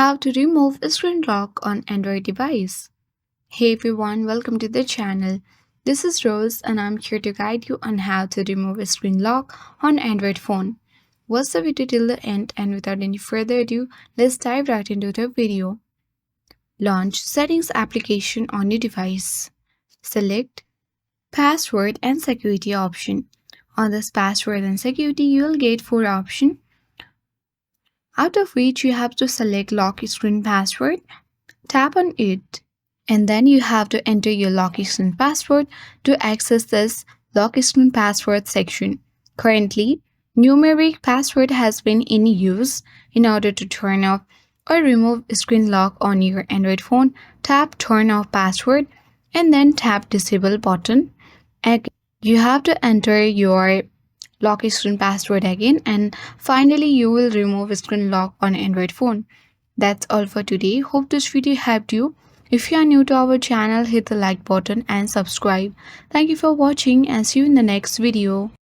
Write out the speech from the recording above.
How to remove a screen lock on Android device. Hey everyone, welcome to the channel. This is Rose and I'm here to guide you on how to remove a screen lock on Android phone. Watch the video till the end and without any further ado, let's dive right into the video. Launch Settings application on your device. Select Password and Security option. On this password and security, you will get 4 options, out of which you have to select lock screen password. Tap on it and then you have to enter your lock screen password to access this lock screen password section. Currently, numeric password has been in use. In order to turn off or remove screen lock on your Android phone, tap turn off password and then tap disable button. Again, you have to enter your lock screen password again and finally you will remove screen lock on Android phone. That's all for today. Hope this video helped you. If you are new to our channel, hit the like button and subscribe. Thank you for watching and see you in the next video.